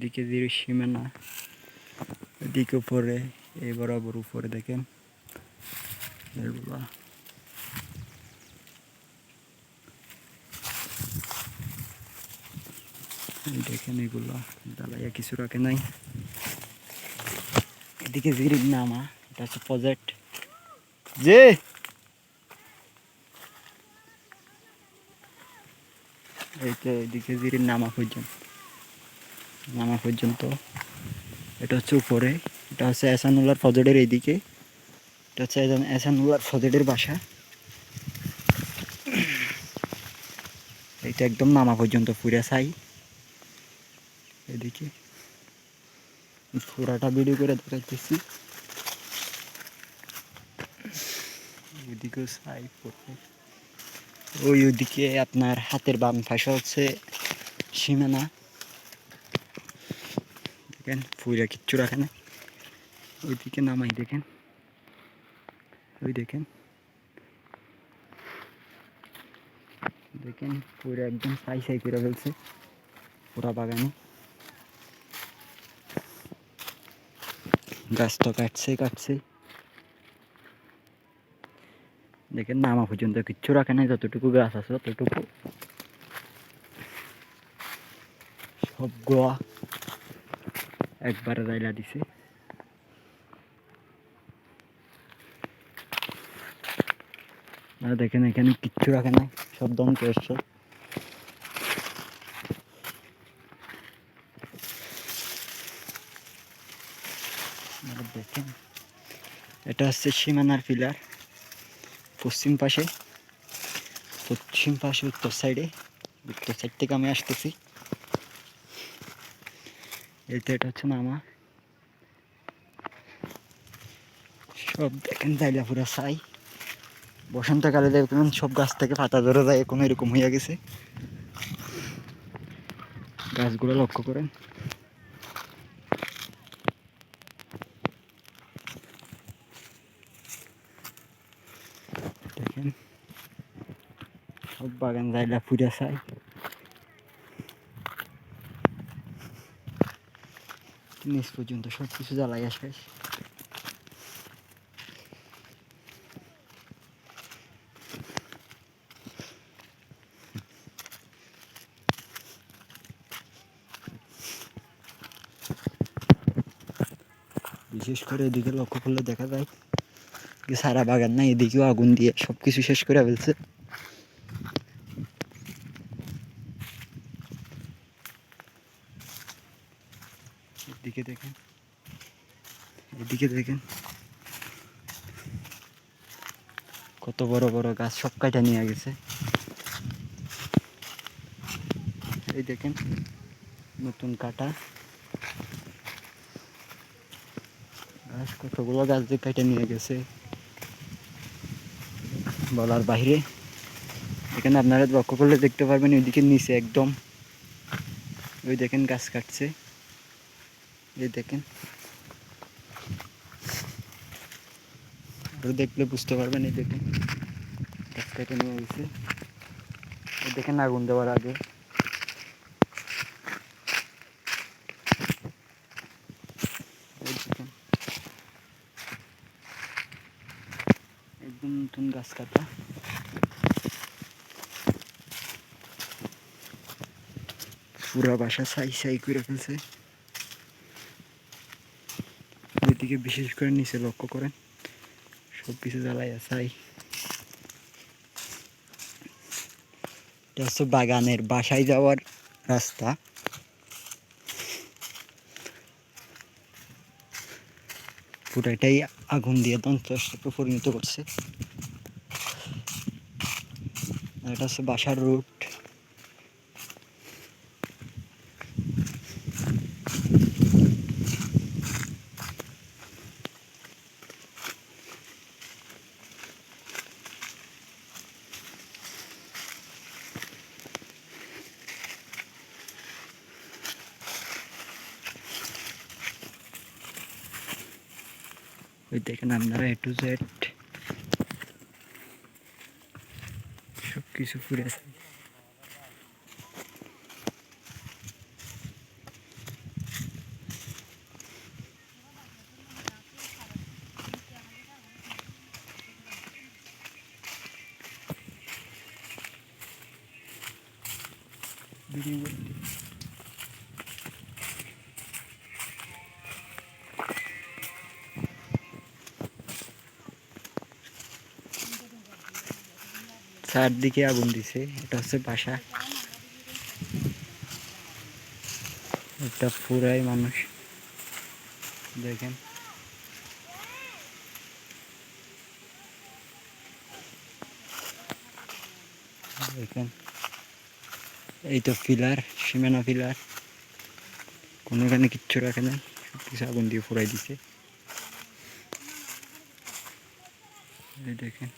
এদিকে যে সীমানা, এদিকে উপরে এই বরাবর উপরে দেখেন এগুলা দেখেন, এগুলো ঢালাইয়া কিছু রাখে নাই। এদিকে জিরির নামা, এটা হচ্ছে প্রজেক্ট যে এইটা, এদিকে জিরির নামা পর্যন্ত এটা হচ্ছে উপরে, এটা হচ্ছে এহসানুল্লাহর প্রজেক্টের এইদিকে, এটা হচ্ছে এহসানুল্লাহর প্রজেক্টের বাসা। এইটা একদম নামা পর্যন্ত পুরা ছাই। এদিকে পুরাটা ভিডিও করে দেখাইতেছি। ওইদিকেও ছাই পড়ে। ওইদিকে আপনার হাতের বাম পাশে হচ্ছে সীমানা, দেখেন পুরা কিচ্ছু রাখে না। ওইদিকে নামাই দেখেন, ওই দেখেন দেখেন পুরা একদম ছাই করে ফেলছে পুরা বাগানে। গাছ তো কাটছে। দেখেন নামা পর্যন্ত কিচ্ছু রাখে নাই, যতটুকু গাছ আছে ততটুকু সব গোয়া একবারে রাইলা দিছে। আর দেখেন এখানে কিচ্ছু রাখে নাই, সব ধ্বংস এসছে। দেখেন এটা হচ্ছে সীমানার পিলার, পশ্চিম পাশে উত্তর সাইড থেকে আমি আসতেছি। এটা হচ্ছে নামা, সব দেখেন জায়গা পুরো ছাই। বসন্তকালে দেখবেন সব গাছ থেকে পাতা ধরে যায়, এখন এরকম হয়ে গেছে। গাছগুলো লক্ষ্য করেন, দেখেন সব বাগান জায়গা পুরো ছাই। নিচ পর্যন্ত সব কিছু জ্বালাই শেষ। বিশেষ করে এদিকে লক্ষ্য করলে দেখা যায় সারা বাগান না, এদিকেও আগুন দিয়ে সব কিছু শেষ করে ফেলছে। এদিকে দেখেন কত বড় বড় গাছ সব কাটা নিয়ে গেছে। এই দেখেন নতুন কাটা গাছ, কতগুলো গাছ দিয়ে কেটে নিয়ে গেছে বলার বাইরে। এখানে আপনারা লক্ষ্য করলে দেখতে পারবেন ওইদিকে নিচে একদম, ওই দেখেন গাছ কাটছে, এই দেখেন আরো দেখলে বুঝতে পারবেন। এই দেখেন গাছ কেটে নিয়ে গেছে, এই দেখেন আগুন দেওয়ার আগে। একদম নতুন গাছ কাটা, পুরা বাসা ছাই করে ফেলছে। ওইদিকে বিশেষ করে নিচে লক্ষ্য করেন সব কিছু জ্বালাইয়া ছাই। এটা হচ্ছে বাগানের বাসায় যাওয়ার রাস্তা। পুরাটাই আগুন দিয়ে ধ্বংসস্তূপে পরিণত করছে। এটা হচ্ছে বাসার রুট। ওই দেখেন আপনারা A to Z সব কিছু পুড়ে আছে। চারদিকে আগুন দিছে, এটা হচ্ছে বাসা, এটা পুরাই মানুষ দেখেন। দেখেন এই তো পিলার, সীমানা পিলার, কোনো এখানে কিচ্ছু রাখে নাই, সবকিছু আগুন দিয়ে পুরাই দিছে। এই দেখেন।